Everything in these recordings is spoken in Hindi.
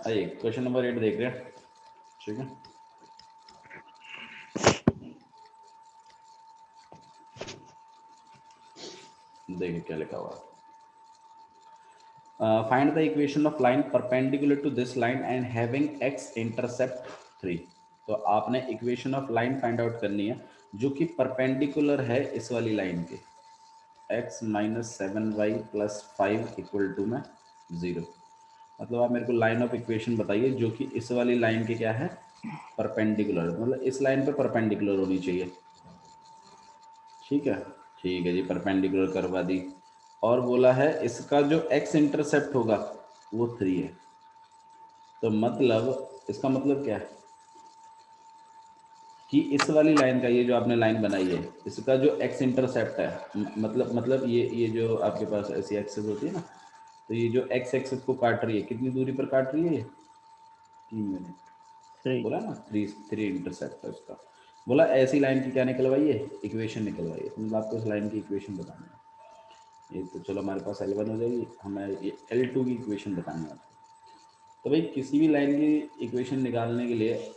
आइए क्वेश्चन नंबर 8 देख रहे हैं, ठीक है। देखिए क्या लिखा हुआ है। Find the equation of line perpendicular to this line and having X intercept 3। तो आपने equation of line find out करनी है जो कि परपेंडिकुलर है इस वाली लाइन के, x minus 7y plus 5 equal to में 0। मतलब आप मेरे को लाइन ऑफ इक्वेशन बताइए जो कि इस वाली लाइन के क्या है, परपेंडिकुलर, मतलब इस लाइन पे परपेंडिकुलर होनी चाहिए। ठीक है, ठीक है जी, परपेंडिकुलर करवा दी। और बोला है इसका जो x इंटरसेप्ट होगा वो 3 है। तो मतलब इसका मतलब क्या है कि इस वाली लाइन का, ये जो आपने लाइन बनाई है, इसका जो x इंटरसेप्ट है, मतलब ये जो आपके पास ऐसी एक्सेस होती है ना, तो ये जो x एक्सेस को काट रही है, कितनी दूरी पर काट रही है ये, 3 यूनिट। बोला ना 3 इंटरसेप्ट है उसका। बोला ऐसी लाइन की क्या निकलवाइए, इक्वेशन निकलवाइए। तो मतलब आपको इस लाइन की इक्वेशन बतानी है। ये तो चलो हमारे पास L1 हो जाएगी, हमें ये L2 की इक्वेशन बतानी है आपको। तो भाई किसी भी लाइन की इक्वेशन निकालने के लिए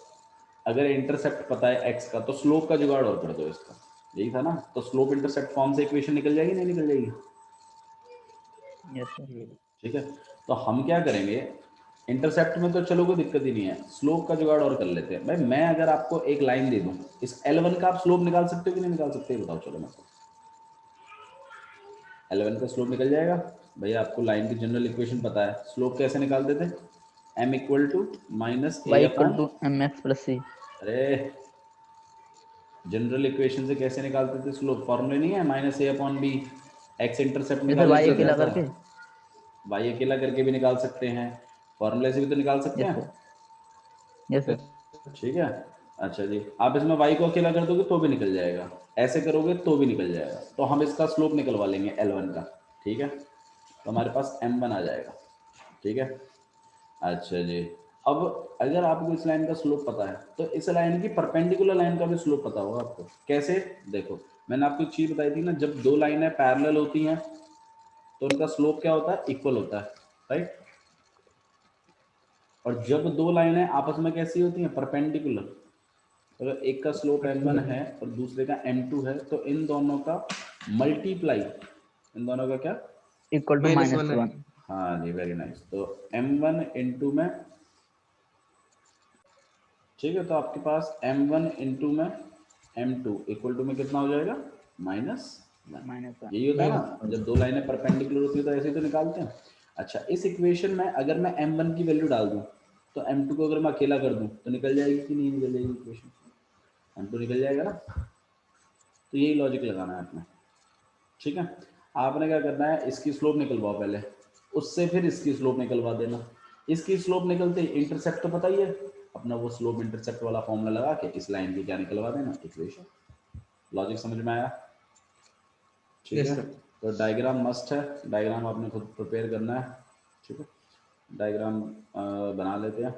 अगर इंटरसेप्ट पता है x का, तो स्लोप का जुगाड़ और कर दो इसका, यही था ना। तो स्लोप इंटरसेप्ट फॉर्म से इक्वेशन निकल जाएगी, नहीं निकल जाएगी? Yes sir. ठीक है, तो हम क्या करेंगे, इंटरसेप्ट में तो चलो कोई दिक्कत ही नहीं है, स्लोप का जुगाड़ और कर लेते हैं। भाई मैं अगर आपको एक लाइन दे दूं, इस L1 का आप स्लोप निकाल सकते हो कि नहीं निकाल सकते, बताओ चलो मेरे को। L1 का स्लोप निकल जाएगा। भैया आपको लाइन की जनरल इक्वेशन पता है, स्लोप कैसे निकालते थे, m equal to minus a y equal upon, to m x plus c. अरे जनरल इक्वेशन से कैसे निकालते थे स्लोप, फॉर्मूले नहीं है, minus A upon B. X intercept ये सर निकालने y के लिए क्या अकेला था, करके। वाई अकेला करके भी निकाल सकते हैं, फॉर्मूले से भी तो निकाल सकते यस हैं। सर। Yes sir. ठीक है, अच्छा जी, आप इसमें y को अकेला कर दोगे तो भी निकल जाएगा, ऐसे करोगे तो भी निकल जाएगा। तो हम इसका स्लोप निकलवा लेंगे L1 का। ठीक है, तो हमारे पास M1 आ जाएगा। ठीक है, अच्छा जी। अब अगर आपको इस लाइन का स्लोप पता है तो इस लाइन की परपेंडिकुलर लाइन का भी स्लोप पता होगा आपको। कैसे, देखो मैंने आपको एक चीज बताई थी ना, जब दो लाइनें पैरेलल होती हैं तो उनका स्लोप क्या होता है, इक्वल होता है, राइट। और जब दो लाइनें आपस में कैसी होती हैं, परपेंडिकुलर, अगर एक का स्लोप m1 है और दूसरे का m2 है, तो इन दोनों का मल्टीप्लाई, इन दोनों का क्या, इक्वल टू माइनस माइनस 1 है। वन। हाँ जी, वेरी नाइस। तो m1 इंटू में, ठीक है, तो आपके पास m1 इंटू में m2 इक्वल टू में कितना हो जाएगा, -1। -1। यही होता है ना, जब दो लाइनें परपेंडिकुलर होती है तो ऐसे ही तो निकालते हैं। अच्छा, इस इक्वेशन में अगर मैं m1 की वैल्यू डाल दूं तो m2 को अगर मैं अकेला कर दूं तो निकल जाएगी कि नहीं निकल जाएगी इक्वेशन, m2 निकल जाएगा ना। तो यही लॉजिक लगाना है आपने। ठीक है, आपने क्या करना है, इसकी स्लोप निकलवाओ पहले, उससे फिर इसकी स्लोप निकलवा देना। इसकी स्लोप निकलते ही इंटरसेप्ट तो पता ही है अपना, वो स्लोप इंटरसेप्ट वाला फॉर्मूला लगा के इस लाइन की क्या निकलवा देना, इक्वेशन। लॉजिक समझ में आया? ठीक है, यस सर। तो डायग्राम मस्ट है, डायग्राम आपने खुद प्रिपेयर करना है। ठीक है, डायग्राम बना लेते हैं।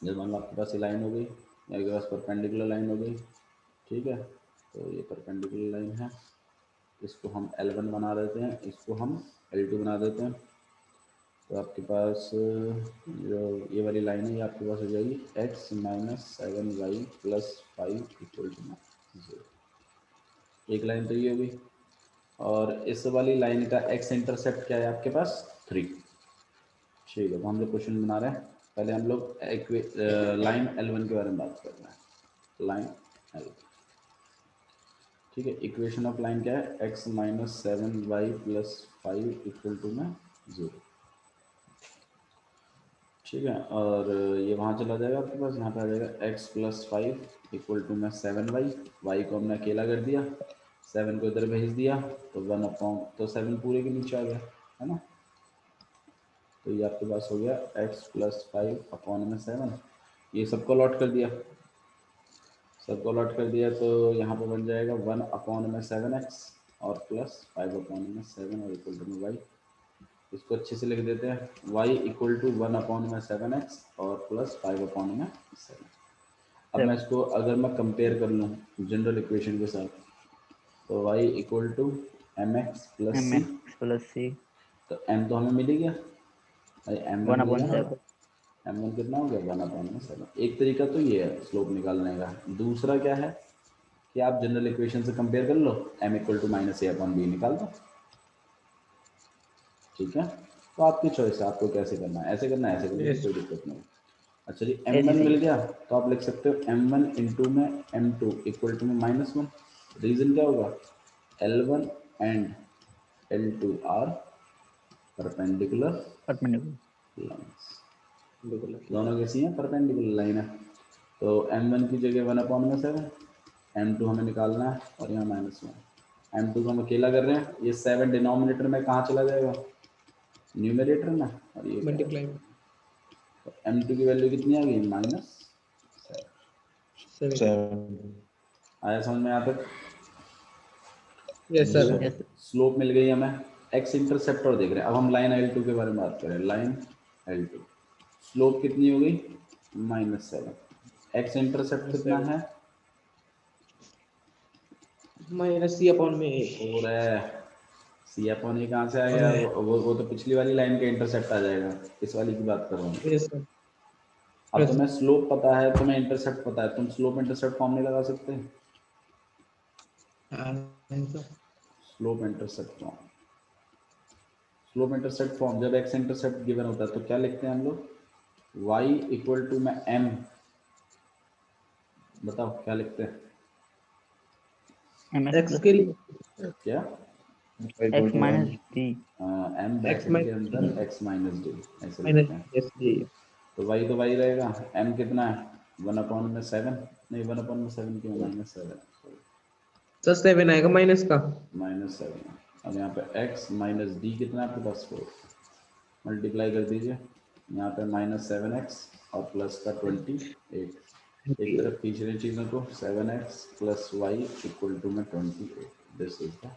जब मान लो आपके पास ये लाइन हो गई, आपके पास परपेंडिकुलर लाइन हो गई। ठीक है, तो ये परपेंडिकुलर लाइन है, इसको हम L1 बना देते हैं, इसको हम L2 बना देते हैं। तो आपके पास जो ये वाली लाइन है ये आपके पास हो जाएगी x minus 7y plus 5 equal to 0। एक लाइन तो ये होगी, और इस वाली लाइन का x इंटरसेप्ट क्या है आपके पास, 3। ठीक है, तो हम जो क्वेश्चन बना रहे हैं, पहले हम लोग लाइन L1 के बारे में बात कर रहे हैं, लाइन L। ठीक है, इक्वेशन ऑफ लाइन क्या है, x minus 7y plus 5 equal to में 0। ठीक है, और ये वहाँ चला जाएगा आपके पास, यहाँ पे आ जाएगा x प्लस 5 इक्वल टू में 7y, y को हमने अकेला कर दिया, 7 को इधर भेज दिया, तो 1 अपॉन, तो 7 पूरे के नीचे आ गया, है ना। तो ये आपके पास हो गया x प्लस 5 अपॉन में 7। ये सबको लॉट कर दिया, सबको लॉट कर दिया, तो यहाँ पे बन जाएगा 1 अपॉन में 7x और प्लस 5 अपॉन में 7 और इक्वल टू में y। इसको अच्छे से लिख देते हैं, y इक्वल टू 1 अपॉन में 7x और प्लस 5 अपॉन में 7। अब मैं इसको अगर मैं कंपेयर कर लूँ जनरल इक्वेशन के साथ, तो y equal to m x plus m c. X plus c. तो m तो हमें मिल ही गया, भाई m1 वन मिल अपॉन गया ना, 7। m1 कितना हो गया 1/7। एक तरीका तो ये है स्लोप निकालने का। दूसरा क्या है कि आप जनरल इक्वेशन से कंपेयर कर लो, m equal to minus A upon B निकाल दो, ठीक है। तो आपकी चॉइस है आपको कैसे करना है, ऐसे करना है ऐसे करना है, यस कोई दिक्कत नहीं। अच्छा जी, ऐसी m1 सही मिल है। गया तो आप लिख सकते हो m1 इंटू में m2 इक्वल टू में -1। रीजन क्या होगा, L1 and L2 are perpendicular perpendicular. Lines, बिल्कुल दोनों कैसी हैं, परपेंडिकुलर लाइन है। तो m1 की जगह 1/7, m2 हमें निकालना है और यहाँ -1। m2 को हम अकेला कर रहे हैं, ये 7 डिनोमिनेटर में कहाँ चला जाएगा, न्यूमरेटर में, और ये क्या है, मल्टीप्लाई तो m2 की वैल्यू कितनी आ गई -7। 7। 7। आया समझ में यहाँ तक। Yes sir. Yes sir. Slope मिल गई हमें, एक्स इंटरसेप्टर देख रहे हैं। अब हम लाइन L2 के बारे में बात करें, लाइन L2 स्लोप कितनी हो गई -7, एक्स इंटरसेप्ट कितना है -c/a। और सी अपॉन ए कहाँ से आ और गया, वो तो पिछली वाली लाइन का इंटरसेप्ट आ जाएगा, इस वाली की बात कर रहा हूँ। Yes sir. अब यस तुम्हें स्लोप पता है, तुम्हें इंटरसेप्ट पता है, तुम स्लोप इंटरसेप्ट फॉर्म नहीं लगा सकते, sir. Slope intercept form, slope intercept form जब एक्स इंटरसेप्ट गिवन होता है तो क्या लिखते हैं हम लोग, y इक्वल टू में m, बताओ क्या लिखते हैं, एम एक्स एक्स प्लस के सी। लिए क्या x minus D. m x bracket के अंदर माइनस x माइनस डी ऐसे माइनस लिखते हैं। यस जी। तो y तो y रहेगा, m कितना है 1/7, नहीं 1/7 क्यों, -7, सर 7 आएगा माइनस का। -7। अब यहाँ पे x माइनस डी कितना है आपके पास 4, मल्टीप्लाई कर दीजिए, यहाँ पे -7x और प्लस का 28, एक तरफ खींच रहे चीज़ों को, 7x plus Y equal to में 28, दिस इज द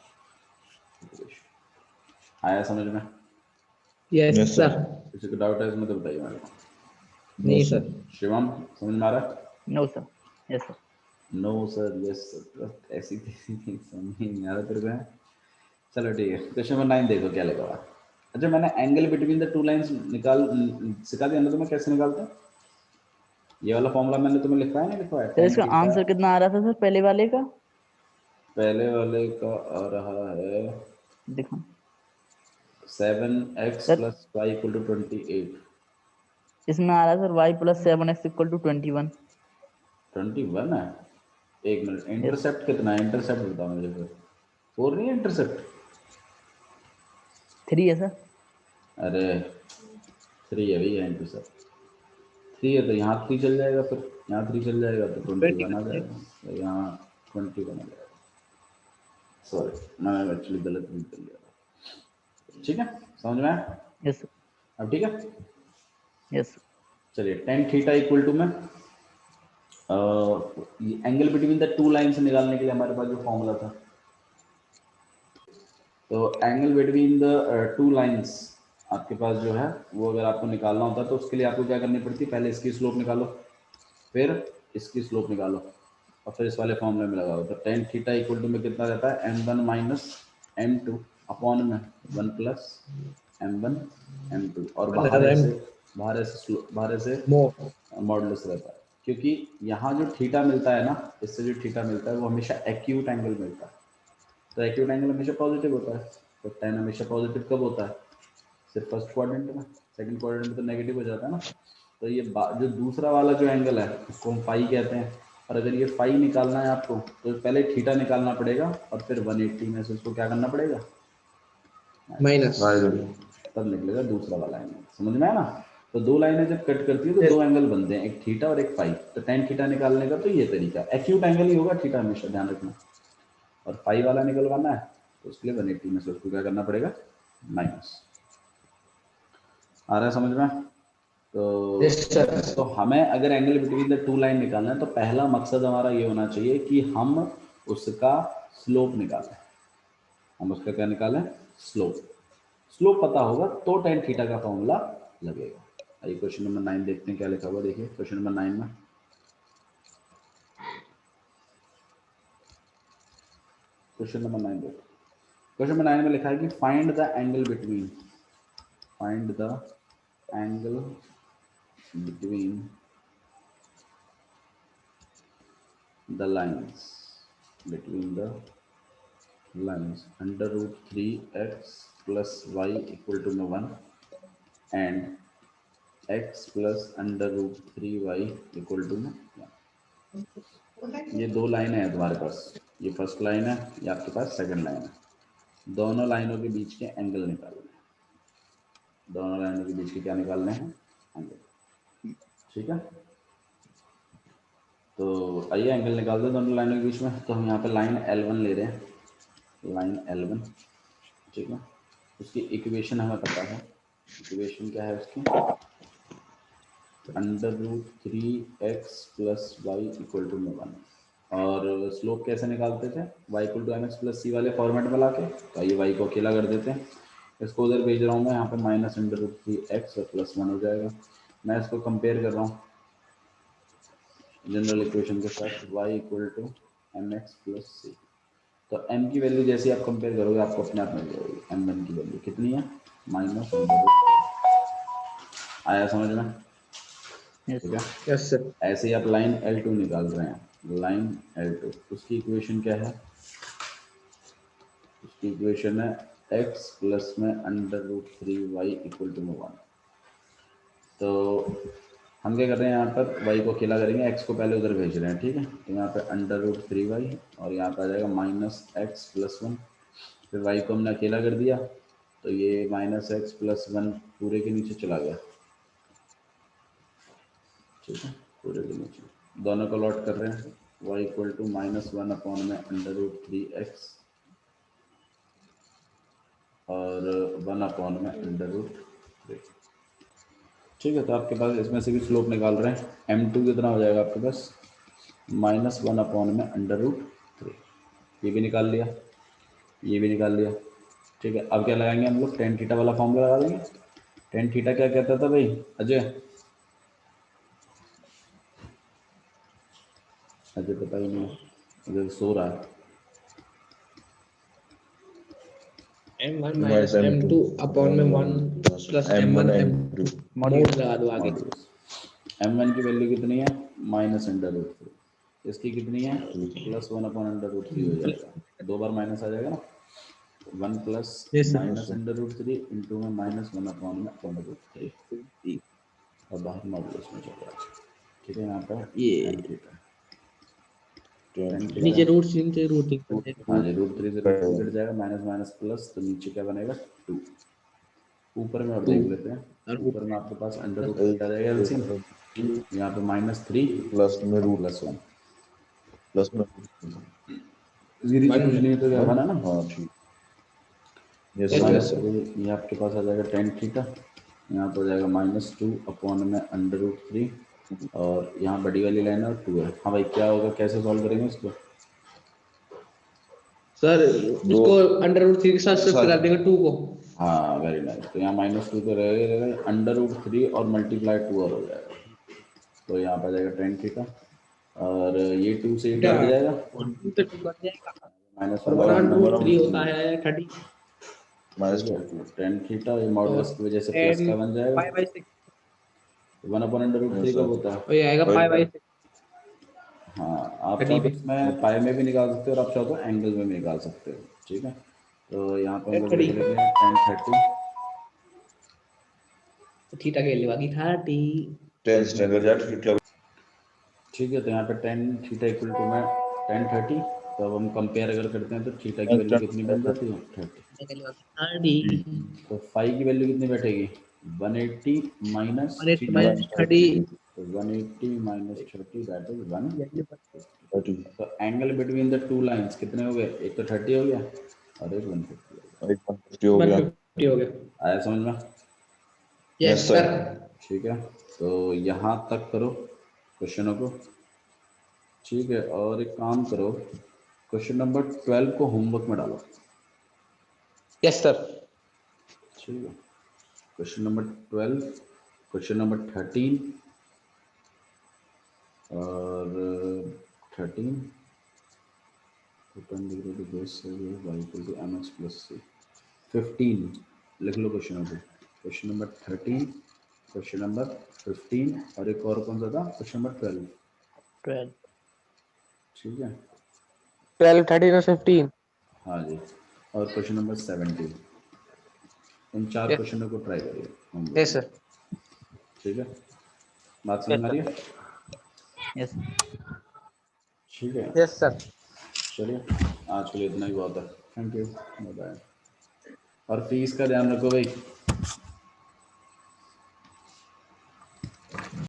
इक्वेशन। आया समझ में, यस Yes, सर। sir. किसी को डाउट है इसमें तो बताइए मेरे को। No, नहीं sir. सर। शिवम समझ में आ रहा, no sir. Yes sir. No sir yes sir, ऐसी समझ नहीं आ रहा तेरे को है? चलो ठीक है, क्वेश्चन नंबर 9 देखो क्या लिखा हुआ है। अच्छा मैंने angle between the two lines सिखा दिया ना तुम्हें कैसे निकालते हैं, ये वाला फॉर्मूला मैंने तुम्हें लिखवाया नहीं लिखवाया, सर tan इसका थीटा, आंसर कितना आ रहा था सर पहले वाले का? पहले वाले का आ रहा है देखो 7x sir, plus Y equal to 28। इसमें आ रहा है sir y plus 7x equal to 21। 21 है, एक मिनट, यस। इंटरसेप्ट कितना है, इंटरसेप्ट बताओ मुझे फिर, 4 नहीं है इंटरसेप्ट, 3 है सर। अरे 3 है भैया इंटरसेप्ट, 3 है तो यहाँ 3 चल जाएगा, फिर यहाँ 3 चल जाएगा तो 21 आ जाएगा, तो यहाँ 21 आ जाएगा। सॉरी मैंने एक्चुअली गलत रीड कर लिया था, ठीक है समझ में आया यस अब, ठीक है। यस। चलिए टेन थीटा इक्वल टू में angle between the two lines निकालने के लिए हमारे पास जो फॉर्मूला था, तो angle between the two lines आपके पास जो है वो अगर आपको निकालना होता है तो उसके लिए आपको क्या करनी पड़ती है, पहले इसकी स्लोप निकालो, फिर इसकी स्लोप निकालो और फिर इस वाले फॉर्मूले में लगाओ। तो टेन थीटा इक्वल टू में कितना रहता है m1 माइनस m2 अपॉन में 1 प्लस m1 m2, और बाहर से मॉडुलस रहता है, क्योंकि यहाँ जो थीटा मिलता है ना, इससे जो थीटा मिलता है वो हमेशा एक्यूट एंगल मिलता है, तो एक्यूट एंगल हमेशा पॉजिटिव होता है, तो टेन हमेशा पॉजिटिव कब होता है, सिर्फ फर्स्ट क्वाड्रेंट में, सेकंड क्वाड्रेंट में तो नेगेटिव हो जाता है ना। तो ये जो दूसरा वाला जो एंगल है उसको हम फाई कहते हैं, और अगर ये फाई निकालना है आपको तो पहले थीटा निकालना पड़ेगा और फिर 180 में से उसको क्या करना पड़ेगा माइनस। तब निकलेगा दूसरा वाला एंगल, समझ में आया ना। तो दो लाइनें जब कट करती है तो दो एंगल बनते हैं, एक थीटा और एक फाई, तो टेन थीटा निकालने का तो ये तरीका, एक्यूट एंगल ही होगा थीटा हमेशा, ध्यान रखना, और फाई वाला निकलवाना है तो उसके लिए 180 में से उसको क्या करना पड़ेगा माइनस। आ रहा है समझ में। तो हमें अगर angle between the two line निकालना है तो पहला मकसद हमारा ये होना चाहिए कि हम उसका स्लोप निकालें, हम उसका क्या निकालें, स्लोप। स्लोप पता होगा तो टेन थीटा का फॉर्मूला लगेगा। आइए क्वेश्चन नंबर 9 देखते हैं क्या लिखा हुआ, देखिए क्वेश्चन नंबर 9 में, क्वेश्चन नंबर 9 देखो, क्वेश्चन नंबर 9 में लिखा है कि find the angle between between the lines under root 3x plus y equal to 1 and x plus under root 3y equal to 1। ये दो लाइन है तुम्हारे पास, ये फर्स्ट लाइन है, ये आपके पास सेकंड लाइन है। दोनों लाइनों के बीच के एंगल निकालने हैं, दोनों लाइनों के बीच के क्या निकालने हैं, एंगल। ठीक है, तो आइए एंगल निकाल दो दोनों लाइनों के बीच में। तो हम यहाँ पे लाइन L1 ले रहे हैं, लाइन L1। ठीक है, उसकी इक्वेशन हमें पता है, इक्वेशन क्या है उसकी, under root 3x plus Y equal to 1। और स्लोप कैसे निकालते थे, y equal to mx plus c वाले फॉर्मेट में लाके। तो आइए y को अकेला कर देते हैं, इसको उधर भेज रहा हूँ मैं, यहाँ पे माइनस अंडर रूट 3x और प्लस 1 हो जाएगा। मैं इसको कंपेयर कर रहा हूँ जनरल इक्वेशन के साथ, y equal to mx plus c. तो m की वैल्यू जैसे आप कंपेयर करोगे आपको अपने आप मिल जाएगी। m1 की वैल्यू कितनी है, माइनस अंडर रूट। आया समझ में? Yes. ठीक है, यस सर। ऐसे ही आप लाइन L2 निकाल रहे हैं, लाइन L2, उसकी इक्वेशन क्या है, उसकी इक्वेशन है x प्लस में under root 3y equal to 1। तो हम क्या कर रहे हैं, यहाँ पर y को अकेला करेंगे, x को पहले उधर भेज रहे हैं। ठीक है, तो यहाँ पे अंडर रूट 3y और यहाँ पे आ जाएगा माइनस एक्स प्लस 1। फिर y को हमने अकेला कर दिया, तो ये माइनस एक्स प्लस 1 पूरे के नीचे चला गया। ठीक है, पूरे के नीचे दोनों को लॉट कर रहे हैं, y इक्वल टू -1 अपॉन में अंडर रूट 3x और 1 अपॉन में अंडर रूट 3। ठीक है, तो आपके पास इसमें से भी स्लोप निकाल रहे हैं, m2 कितना हो जाएगा आपके पास, -1 अपॉन में अंडर रूट 3। ये भी निकाल लिया, ये भी निकाल लिया। ठीक है, अब क्या लगाएंगे हम लोग, टेन थीटा वाला फॉर्मूला लगा देंगे। टेन थीटा क्या कहता था भाई अजय? अजय पता ही नहीं, अजय सो रहा है। m1 माइनस m2 अपॉन में 1 प्लस m1 m2 मॉड्यूलस लगा दो आगे। m1 की वैल्यू कितनी है, माइनस अंडर रूट 3, इसकी कितनी है, प्लस 1 अपॉन अंडर रूट 3 हो जाएगा, दो बार माइनस आ जाएगा ना, 1 plus minus under root 3 into में -1 अपॉन में अंडर रूट 3 और बाहर मॉड्यूलस में चल रहा है। ठीक है, यहाँ पर ये tan थीटा, नीचे रूट सिंह से रूट निकल जाएगा। हाँ जी, रूट 3 से रूट 3 कट जाएगा, माइनस माइनस प्लस, तो नीचे क्या बनेगा 2। ऊपर में और देख लेते हैं, और ऊपर में आपके पास अंडर रूट आ जाएगा एलसीएम, यहाँ पे -3 प्लस में रूट +1, प्लस में जीरो से कुछ नहीं तो क्या बना ना। हाँ ठीक, यस तो यस ये आपके पास आ जाएगा tan थीटा, यहाँ पर हो जाएगा -2 अपॉन में अंडर रूट 3 और यहाँ बड़ी वाली लाइन और 2 है। हाँ भाई, क्या होगा, कैसे सॉल्व करेंगे इसको? सर इसको अंडर रूट 3 के साथ शिफ्ट कर देंगे 2 को। हाँ वेरी नाइस, तो यहाँ -2 तो रहेगा, अंडर रूट 3 और मल्टीप्लाई 2 और हो जाएगा, तो यहाँ पर आ जाएगा tan थीटा और ये 2 से 8 कट जाएगा, तो 2 बन जाएगा -1 और 1 और 2 3 होता है 30 माइनस tan थीटा, ये मॉडुलस की वजह से प्लस का बन जाएगा। 5/6 1 अपॉन अंडर रूट 3 कब होता है? और ये आएगा 5/6। हाँ, आप 30 चाहो तो पे इसमें पाई में भी निकाल सकते हो और आप चाहो तो एंगल में भी निकाल सकते हो। ठीक है, तो यहाँ पर हम लोग 30 लिख लेते हैं tan 30, थीटा के लिए बाकी 30 10 स्टैंडर्ड जाट थीटा। ठीक है, तो यहाँ पे tan थीटा इक्वल टू में tan 30, तो अब हम कंपेयर अगर करते हैं तो थीटा की वैल्यू कितनी बन जाती है, 30। थीटा के लिए बाकी 30 तो फाई की वैल्यू कितनी बैठेगी, 180 माइनस 180 थीटा, माइनस 30 तो 180 माइनस 30 दैट इज 1। वैल्यू तो angle between the two lines कितने हो गए, एक तो 30 हो गया और एक 150 हो गया। 150 हो गया। 150 हो गया। आया समझ में? Yes sir. ठीक है, तो यहाँ तक करो क्वेश्चनों को। ठीक है, और एक काम करो, क्वेश्चन नंबर 12 को होमवर्क में डालो। Yes sir. ठीक है, क्वेश्चन नंबर 12, क्वेश्चन नंबर 13 और 13 15 लिख लो क्वेश्चन नंबर 13 क्वेश्चन नंबर 15 और एक और कौन सा था, क्वेश्चन नंबर 12। 12। ठीक है 12, 13 और 15। हाँ जी, और क्वेश्चन नंबर 17। इन 4 Yes. क्वेश्चनों को ट्राई करिए homework Yes, में। sir. ठीक है, बात समझ में आ रही है? यस ठीक है, Yes, sir. चलिए आज के लिए इतना ही बहुत है। Thank you, bye. और फीस का ध्यान रखो भाई।